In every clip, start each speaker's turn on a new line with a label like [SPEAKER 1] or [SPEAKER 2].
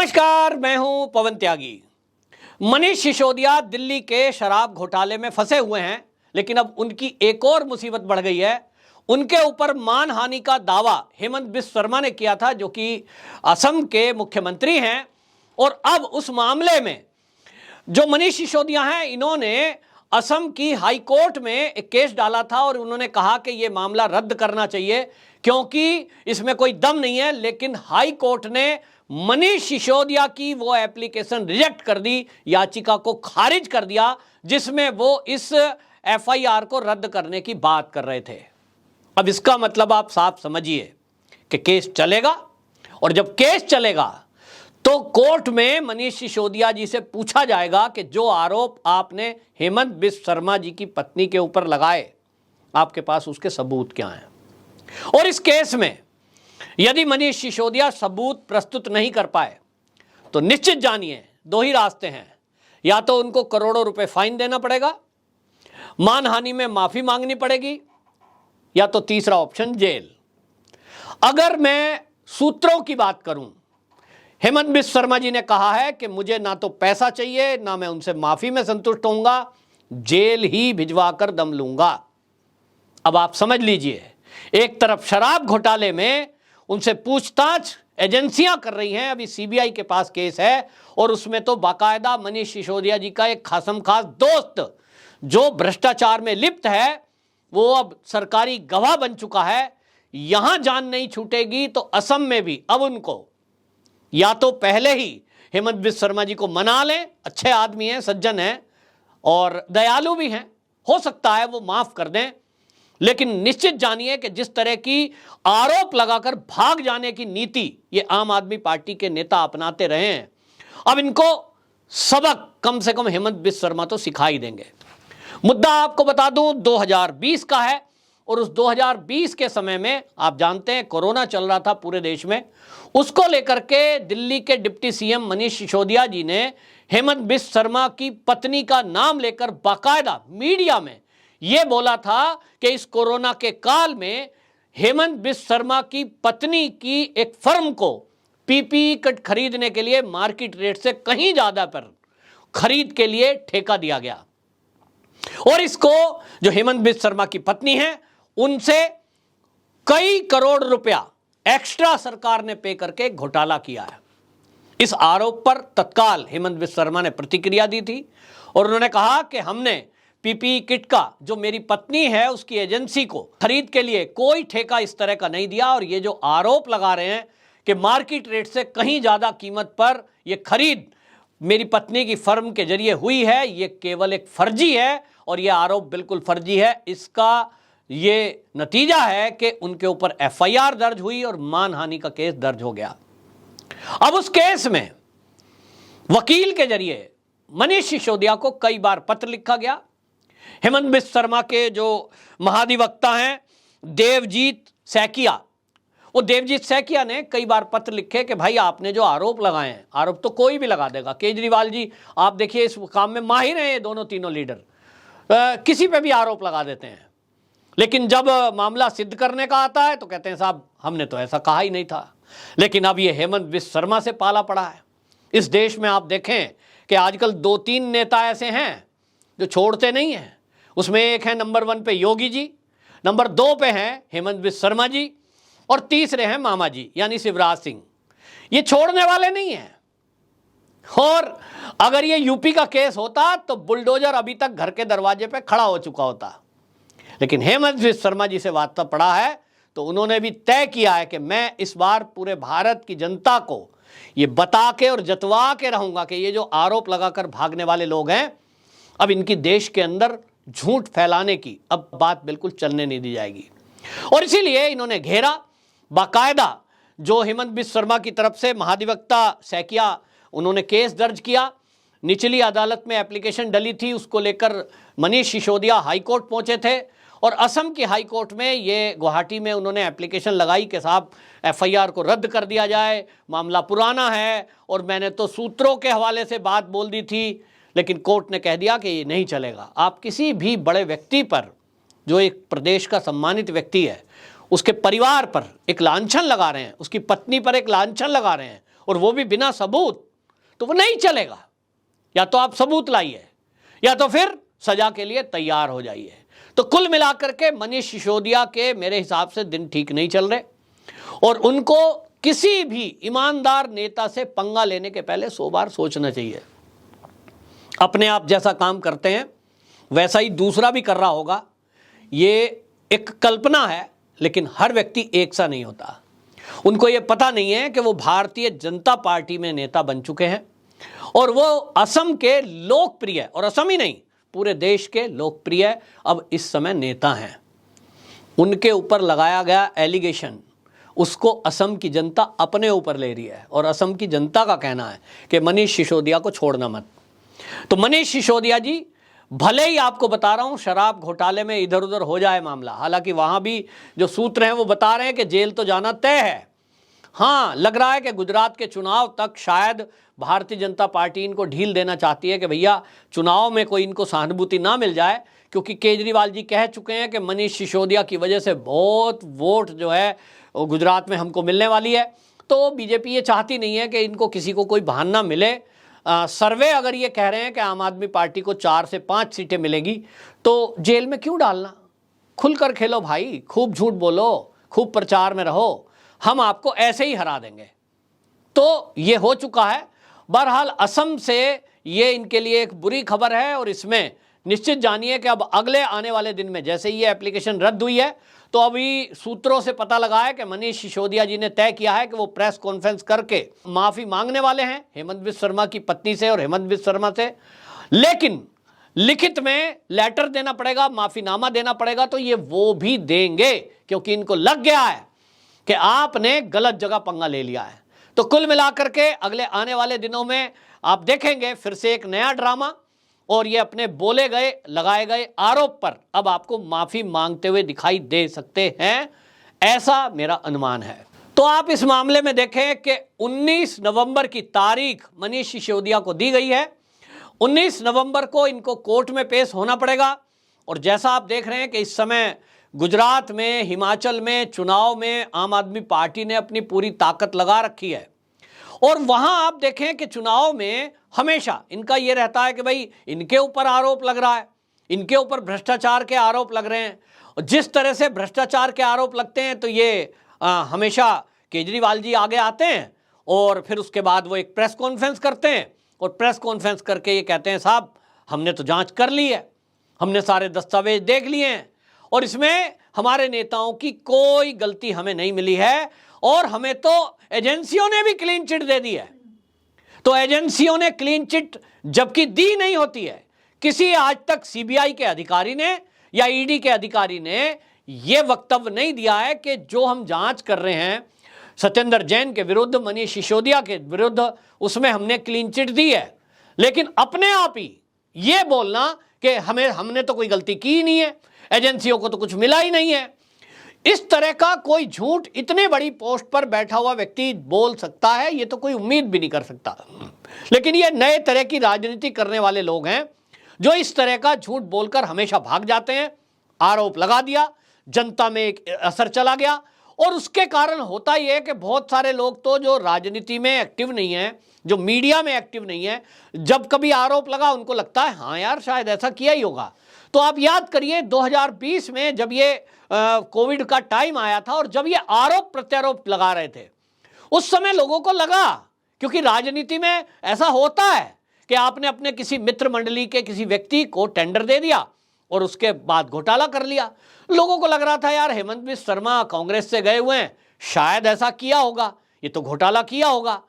[SPEAKER 1] नमस्कार, मैं हूं पवन त्यागी। मनीष सिसोदिया दिल्ली के शराब घोटाले में फंसे हुए हैं, लेकिन अब उनकी एक और मुसीबत बढ़ गई है। उनके ऊपर मानहानि का दावा हेमंत बिस्व शर्मा ने किया था, जो कि असम के मुख्यमंत्री हैं। और अब उस मामले में जो मनीष सिसोदिया हैं, इन्होंने असम की हाई कोर्ट में एक केस डाला था और उन्होंने कहा कि यह मामला रद्द करना चाहिए क्योंकि इसमें कोई दम नहीं है। लेकिन हाई कोर्ट ने मनीष सिसोदिया की वो एप्लीकेशन रिजेक्ट कर दी, याचिका को खारिज कर दिया, जिसमें वो इस एफआईआर को रद्द करने की बात कर रहे थे। अब इसका मतलब आप साफ समझिए कि केस चलेगा, और जब केस चलेगा तो कोर्ट में मनीष सिसोदिया जी से पूछा जाएगा कि जो आरोप आपने हेमंत बिस्व शर्मा जी की पत्नी के ऊपर लगाए, आपके पास उसके सबूत क्या हैं। और इस केस में यदि मनीष सिसोदिया सबूत प्रस्तुत नहीं कर पाए तो निश्चित जानिए दो ही रास्ते हैं। या तो उनको करोड़ों रुपए फाइन देना पड़ेगा, मानहानि में माफी मांगनी पड़ेगी, या तो तीसरा ऑप्शन जेल। अगर मैं सूत्रों की बात करूं, हेमंत बिस्व शर्मा जी ने कहा है कि मुझे ना तो पैसा चाहिए, ना मैं उनसे माफी में संतुष्ट होऊंगा, जेल ही भिजवा कर दम लूंगा। अब आप समझ लीजिए, एक तरफ शराब घोटाले में उनसे पूछताछ एजेंसियां कर रही हैं, अभी सीबीआई के पास केस है, और उसमें तो बाकायदा मनीष सिसोदिया जी का एक खासम खास दोस्त जो भ्रष्टाचार में लिप्त है, वो अब सरकारी गवाह बन चुका है। यहां जान नहीं छूटेगी तो असम में भी अब उनको या तो पहले ही हेमंत बिस्व शर्मा जी को मना लें, अच्छे आदमी हैं, सज्जन हैं और दयालु भी हैं, हो सकता है वो माफ कर दें। लेकिन निश्चित जानिए कि जिस तरह की आरोप लगाकर भाग जाने की नीति ये आम आदमी पार्टी के नेता अपनाते रहे हैं, अब इनको सबक कम से कम हेमंत बिस्व शर्मा तो सिखा ही देंगे। मुद्दा आपको बता दूं 2020 का है, और उस 2020 के समय में आप जानते हैं कोरोना चल रहा था पूरे देश में। उसको लेकर के दिल्ली के डिप्टी सीएम मनीष सिसोदिया जी ने हेमंत बिस्व शर्मा की पत्नी का नाम लेकर बाकायदा मीडिया में यह बोला था कि इस कोरोना के काल में हेमंत बिस्व शर्मा की पत्नी की एक फर्म को पीपीई किट खरीदने के लिए मार्केट रेट से कहीं ज्यादा पर खरीद के लिए ठेका दिया गया। और इसको जो हेमंत बिस्व शर्मा की पत्नी है, उनसे कई करोड़ रुपया एक्स्ट्रा सरकार ने पे करके घोटाला किया है। इस आरोप पर तत्काल हेमंत बिस्व शर्मा ने प्रतिक्रिया दी थी और उन्होंने कहा कि हमने पीपीई किट का जो मेरी पत्नी है उसकी एजेंसी को खरीद के लिए कोई ठेका इस तरह का नहीं दिया, और ये जो आरोप लगा रहे हैं कि मार्केट रेट से कहीं ज्यादा कीमत पर यह खरीद मेरी पत्नी की फर्म के जरिए हुई है, ये केवल एक फर्जी है और यह आरोप बिल्कुल फर्जी है। इसका ये नतीजा है कि उनके ऊपर एफआईआर दर्ज हुई और मानहानि का केस दर्ज हो गया। अब उस केस में वकील के जरिए मनीष सिसोदिया को कई बार पत्र लिखा गया। हेमंत बिस्व शर्मा के जो महाधिवक्ता हैं देवजीत सैकिया, वो देवजीत सैकिया ने कई बार पत्र लिखे कि भाई आपने जो आरोप लगाए हैं, आरोप तो कोई भी लगा देगा, केजरीवाल जी आप देखिए इस काम में माहिर हैं, ये दोनों तीनों लीडर किसी पे भी आरोप लगा देते हैं। लेकिन जब मामला सिद्ध करने का आता है तो कहते हैं साहब हमने तो ऐसा कहा ही नहीं था। लेकिन अब ये हेमंत बिस्व शर्मा से पाला पड़ा है। इस देश में आप देखें कि आजकल 2-3 नेता ऐसे हैं जो छोड़ते नहीं हैं। उसमें एक है नंबर 1 पे योगी जी, नंबर 2 पे हैं हेमंत बिस्व शर्मा जी, और तीसरे हैं मामा जी यानी शिवराज सिंह। ये छोड़ने वाले नहीं हैं। और अगर ये यूपी का केस होता तो बुलडोजर अभी तक घर के दरवाजे पे खड़ा हो चुका होता। लेकिन हेमंत बिस्व शर्मा जी से वार्ता पड़ा है तो उन्होंने भी तय किया है कि मैं इस बार पूरे भारत की जनता को ये बता के और जतवा के रहूंगा कि ये जो आरोप लगाकर भागने वाले लोग हैं, अब इनकी देश के अंदर झूठ फैलाने की अब बात बिल्कुल चलने नहीं दी जाएगी। और इसीलिए इन्होंने घेरा, बाकायदा जो हेमंत बिस्व शर्मा की तरफ से महाधिवक्ता सैकिया, उन्होंने केस दर्ज किया। निचली अदालत में एप्लीकेशन डली थी, उसको लेकर मनीष सिसोदिया हाईकोर्ट पहुंचे थे, और असम की हाई कोर्ट में ये गुवाहाटी में उन्होंने एप्लीकेशन लगाई कि साहब एफआईआर को रद्द कर दिया जाए, मामला पुराना है और मैंने तो सूत्रों के हवाले से बात बोल दी थी। लेकिन कोर्ट ने कह दिया कि ये नहीं चलेगा। आप किसी भी बड़े व्यक्ति पर, जो एक प्रदेश का सम्मानित व्यक्ति है, उसके परिवार पर एक लांछन लगा रहे हैं, उसकी पत्नी पर एक लांछन लगा रहे हैं, और वो भी बिना सबूत, तो वो नहीं चलेगा। या तो आप सबूत लाइए या तो फिर सजा के लिए तैयार हो जाइए। तो कुल मिलाकर के मनीष सिसोदिया के मेरे हिसाब से दिन ठीक नहीं चल रहे और उनको किसी भी ईमानदार नेता से पंगा लेने के पहले 100 बार सोचना चाहिए। अपने आप जैसा काम करते हैं वैसा ही दूसरा भी कर रहा होगा, ये एक कल्पना है, लेकिन हर व्यक्ति एक सा नहीं होता। उनको ये पता नहीं है कि वो भारतीय जनता पार्टी में नेता बन चुके हैं और वो असम के लोकप्रिय, और असम ही नहीं पूरे देश के लोकप्रिय अब इस समय नेता हैं। उनके ऊपर लगाया गया एलिगेशन, उसको असम की जनता अपने ऊपर ले रही है और असम की जनता का कहना है कि मनीष सिसोदिया को छोड़ना मत। तो मनीष सिसोदिया जी, भले ही आपको बता रहा हूं शराब घोटाले में इधर उधर हो जाए मामला, हालांकि वहां भी जो सूत्र हैं वो बता रहे हैं कि जेल तो जाना तय है। हाँ, लग रहा है कि गुजरात के चुनाव तक शायद भारतीय जनता पार्टी इनको ढील देना चाहती है कि भैया चुनाव में कोई इनको सहानुभूति ना मिल जाए, क्योंकि केजरीवाल जी कह चुके हैं कि मनीष सिसोदिया की वजह से बहुत वोट जो है वो गुजरात में हमको मिलने वाली है। तो बीजेपी ये चाहती नहीं है कि इनको किसी को कोई बहाना मिले। सर्वे अगर ये कह रहे हैं कि आम आदमी पार्टी को 4 से 5 सीटें मिलेगी, तो जेल में क्यों डालना? खुलकर खेलो भाई, खूब झूठ बोलो, खूब प्रचार में रहो, हम आपको ऐसे ही हरा देंगे। तो ये हो चुका है। बहरहाल असम से ये इनके लिए एक बुरी खबर है और इसमें निश्चित जानिए कि अब अगले आने वाले दिन में जैसे ही ये एप्लीकेशन रद्द हुई है, तो अभी सूत्रों से पता लगा है कि मनीष सिसोदिया जी ने तय किया है कि वो प्रेस कॉन्फ्रेंस करके माफी मांगने वाले हैं हेमंत बिस्वा शर्मा की पत्नी से और हेमंत बिस्वा शर्मा से, लेकिन लिखित में लेटर देना पड़ेगा, माफीनामा देना पड़ेगा। तो ये वो भी देंगे क्योंकि इनको लग गया है कि आपने गलत जगह पंगा ले लिया है। तो कुल मिलाकर के अगले आने वाले दिनों में आप देखेंगे फिर से एक नया ड्रामा, और ये अपने बोले गए लगाए गए आरोप पर अब आपको माफी मांगते हुए दिखाई दे सकते हैं, ऐसा मेरा अनुमान है। तो आप इस मामले में देखें कि 19 नवंबर की तारीख मनीष सिसोदिया को दी गई है। 19 नवंबर को इनको कोर्ट में पेश होना पड़ेगा। और जैसा आप देख रहे हैं कि इस समय गुजरात में, हिमाचल में चुनाव में आम आदमी पार्टी ने अपनी पूरी ताकत लगा रखी है और वहां आप देखें कि चुनाव में हमेशा इनका यह रहता है कि भाई इनके ऊपर आरोप लग रहा है, इनके ऊपर भ्रष्टाचार के आरोप लग रहे हैं। और जिस तरह से भ्रष्टाचार के आरोप लगते हैं तो ये हमेशा केजरीवाल जी आगे आते हैं और फिर उसके बाद वो एक प्रेस कॉन्फ्रेंस करते हैं और प्रेस कॉन्फ्रेंस करके ये कहते हैं साहब हमने तो जांच कर ली है, हमने सारे दस्तावेज देख लिए हैं और इसमें हमारे नेताओं की कोई गलती हमें नहीं मिली है और हमें तो एजेंसियों ने भी क्लीन चिट दे दी है। तो एजेंसियों ने क्लीन चिट जबकि दी नहीं होती है, किसी आज तक सीबीआई के अधिकारी ने या ईडी के अधिकारी ने यह वक्तव्य नहीं दिया है कि जो हम जांच कर रहे हैं सत्येंद्र जैन के विरुद्ध, मनीष सिसोदिया के विरुद्ध, उसमें हमने क्लीन चिट दी है। लेकिन अपने आप ही यह बोलना कि हमने तो कोई गलती की ही नहीं है, एजेंसियों को तो कुछ मिला ही नहीं है, इस तरह का कोई झूठ इतने बड़ी पोस्ट पर बैठा हुआ व्यक्ति बोल सकता है, ये तो कोई उम्मीद भी नहीं कर सकता। लेकिन ये नए तरह की राजनीति करने वाले लोग हैं जो इस तरह का झूठ बोलकर हमेशा भाग जाते हैं। आरोप लगा दिया, जनता में एक असर चला गया और उसके कारण होता ही है कि बहुत सारे लोग तो जो राजनीति में एक्टिव नहीं है, जो मीडिया में एक्टिव नहीं है, जब कभी आरोप लगा उनको लगता है हाँ यार शायद ऐसा किया ही होगा। तो आप याद करिए 2020 में जब ये कोविड का टाइम आया था और जब ये आरोप प्रत्यारोप लगा रहे थे, उस समय लोगों को लगा, क्योंकि राजनीति में ऐसा होता है कि आपने अपने किसी मित्र मंडली के किसी व्यक्ति को टेंडर दे दिया और उसके बाद घोटाला कर लिया। लोगों को लग रहा था यार हेमंत बिस्वा शर्मा कांग्रेस से गए हुए हैं, शायद ऐसा किया होगा, ये तो घोटाला किया होगा।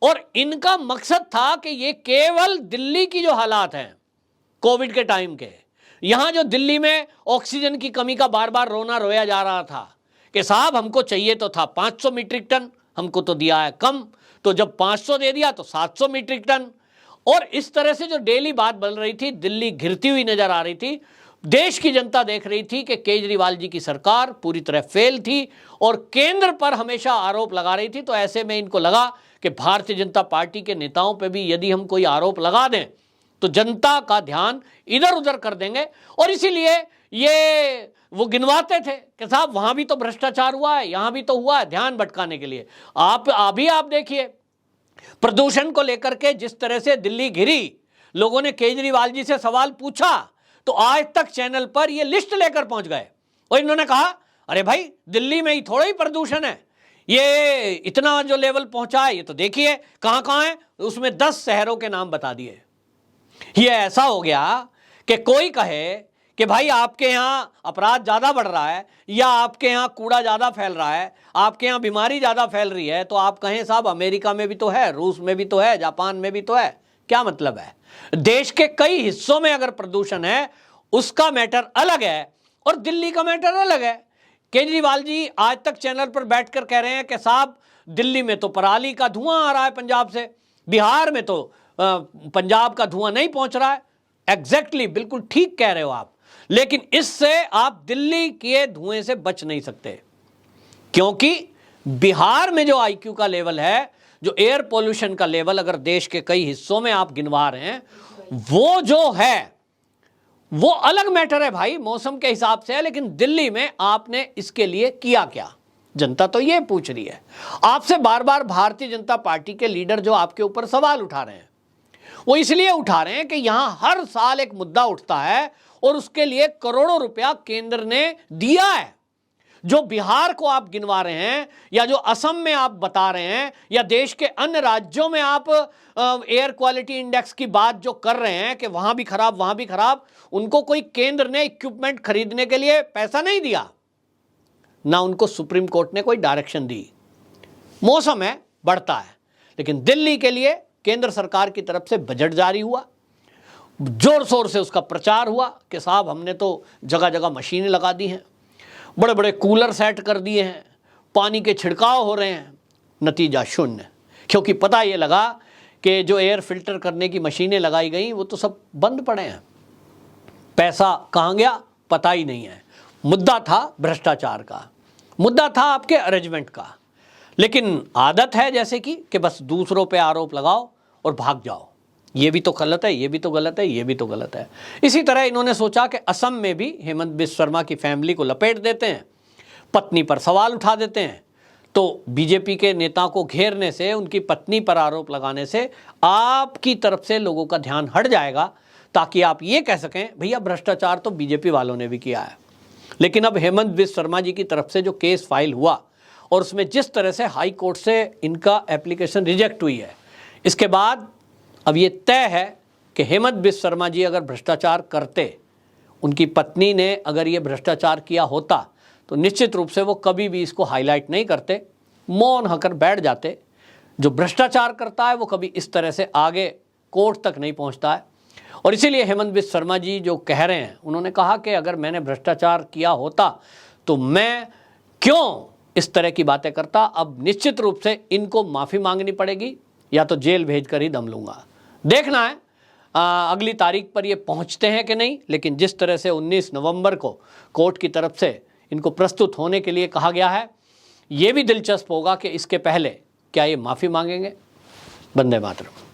[SPEAKER 1] और इनका मकसद था कि ये केवल दिल्ली की जो हालात हैं कोविड के टाइम के, यहां जो दिल्ली में ऑक्सीजन की कमी का बार बार रोना रोया जा रहा था कि साहब हमको चाहिए तो था 500 मीट्रिक टन, हमको तो दिया है कम, तो जब 500 दे दिया तो 700 मीट्रिक टन। और इस तरह से जो डेली बात बन रही थी, दिल्ली घिरती हुई नजर आ रही थी, देश की जनता देख रही थी कि केजरीवाल जी की सरकार पूरी तरह फेल थी और केंद्र पर हमेशा आरोप लगा रही थी। तो ऐसे में इनको लगा कि भारतीय जनता पार्टी के नेताओं पर भी यदि हम कोई आरोप लगा दें तो जनता का ध्यान इधर उधर कर देंगे, और इसीलिए ये वो गिनवाते थे कि साहब वहां भी तो भ्रष्टाचार हुआ है, यहां भी तो हुआ है, ध्यान भटकाने के लिए। आप देखिए प्रदूषण को लेकर के जिस तरह से दिल्ली घिरी, लोगों ने केजरीवाल जी से सवाल पूछा तो आज तक चैनल पर यह लिस्ट लेकर पहुंच गए और इन्होंने कहा अरे भाई दिल्ली में ही थोड़ा ही प्रदूषण है, ये इतना जो लेवल पहुंचा है ये तो देखिए कहां कहां है। उसमें 10 शहरों के नाम बता दिए। ये ऐसा हो गया कि कोई कहे कि भाई आपके यहां अपराध ज्यादा बढ़ रहा है या आपके यहां कूड़ा ज्यादा फैल रहा है, आपके यहां बीमारी ज्यादा फैल रही है, तो आप कहें साहब अमेरिका में भी तो है, रूस में भी तो है, जापान में भी तो है। क्या मतलब है? देश के कई हिस्सों में अगर प्रदूषण है उसका मैटर अलग है और दिल्ली का मैटर अलग है। केजरीवाल जी आज तक चैनल पर बैठकर कह रहे हैं कि साहब दिल्ली में तो पराली का धुआं आ रहा है पंजाब से, बिहार में तो पंजाब का धुआं नहीं पहुंच रहा है। एग्जैक्टली बिल्कुल ठीक कह रहे हो आप, लेकिन इससे आप दिल्ली के धुएं से बच नहीं सकते, क्योंकि बिहार में जो आईक्यू का लेवल है, जो एयर पोल्यूशन का लेवल अगर देश के कई हिस्सों में आप गिनवा रहे हैं, वो जो है वो अलग मैटर है भाई, मौसम के हिसाब से है। लेकिन दिल्ली में आपने इसके लिए किया क्या? जनता तो ये पूछ रही है आपसे। बार बार भारतीय जनता पार्टी के लीडर जो आपके ऊपर सवाल उठा रहे हैं, वो इसलिए उठा रहे हैं कि यहां हर साल एक मुद्दा उठता है और उसके लिए करोड़ों रुपया केंद्र ने दिया है। जो बिहार को आप गिनवा रहे हैं या जो असम में आप बता रहे हैं या देश के अन्य राज्यों में आप एयर क्वालिटी इंडेक्स की बात जो कर रहे हैं कि वहां भी खराब वहां भी खराब, उनको कोई केंद्र ने इक्विपमेंट खरीदने के लिए पैसा नहीं दिया, ना उनको सुप्रीम कोर्ट ने कोई डायरेक्शन दी। मौसम है बढ़ता है, लेकिन दिल्ली के लिए केंद्र सरकार की तरफ से बजट जारी हुआ, जोर शोर से उसका प्रचार हुआ कि साहब हमने तो जगह जगह मशीनें लगा दी हैं, बड़े बड़े कूलर सेट कर दिए हैं, पानी के छिड़काव हो रहे हैं। नतीजा शून्य, क्योंकि पता ये लगा कि जो एयर फिल्टर करने की मशीनें लगाई गई वो तो सब बंद पड़े हैं। पैसा कहाँ गया पता ही नहीं है। मुद्दा था भ्रष्टाचार का, मुद्दा था आपके अरेंजमेंट का, लेकिन आदत है जैसे कि बस दूसरों पे आरोप लगाओ और भाग जाओ, ये भी तो गलत है, ये भी तो गलत है, ये भी तो गलत है। इसी तरह इन्होंने सोचा कि असम में भी हेमंत बिस्व शर्मा की फैमिली को लपेट देते हैं, पत्नी पर सवाल उठा देते हैं, तो बीजेपी के नेता को घेरने से, उनकी पत्नी पर आरोप लगाने से आपकी तरफ से लोगों का ध्यान हट जाएगा, ताकि आप ये कह सकें भैया भ्रष्टाचार तो बीजेपी वालों ने भी किया है। लेकिन अब हेमंत बिस्व शर्मा जी की तरफ से जो केस फाइल हुआ और उसमें जिस तरह से हाई कोर्ट से इनका एप्लीकेशन रिजेक्ट हुई है, इसके बाद अब ये तय है कि हेमंत बिस्व शर्मा जी अगर भ्रष्टाचार करते, उनकी पत्नी ने अगर ये भ्रष्टाचार किया होता, तो निश्चित रूप से वो कभी भी इसको हाईलाइट नहीं करते, मौन होकर बैठ जाते। जो भ्रष्टाचार करता है वो कभी इस तरह से आगे कोर्ट तक नहीं पहुंचता है। और इसीलिए हेमंत बिस्व शर्मा जी जो कह रहे हैं, उन्होंने कहा कि अगर मैंने भ्रष्टाचार किया होता तो मैं क्यों इस तरह की बातें करता। अब निश्चित रूप से इनको माफ़ी मांगनी पड़ेगी या तो जेल भेजकर ही दम लूँगा। देखना है अगली तारीख पर ये पहुंचते हैं कि नहीं, लेकिन जिस तरह से 19 नवंबर को कोर्ट की तरफ से इनको प्रस्तुत होने के लिए कहा गया है, ये भी दिलचस्प होगा कि इसके पहले क्या ये माफ़ी मांगेंगे। वंदे मातरम।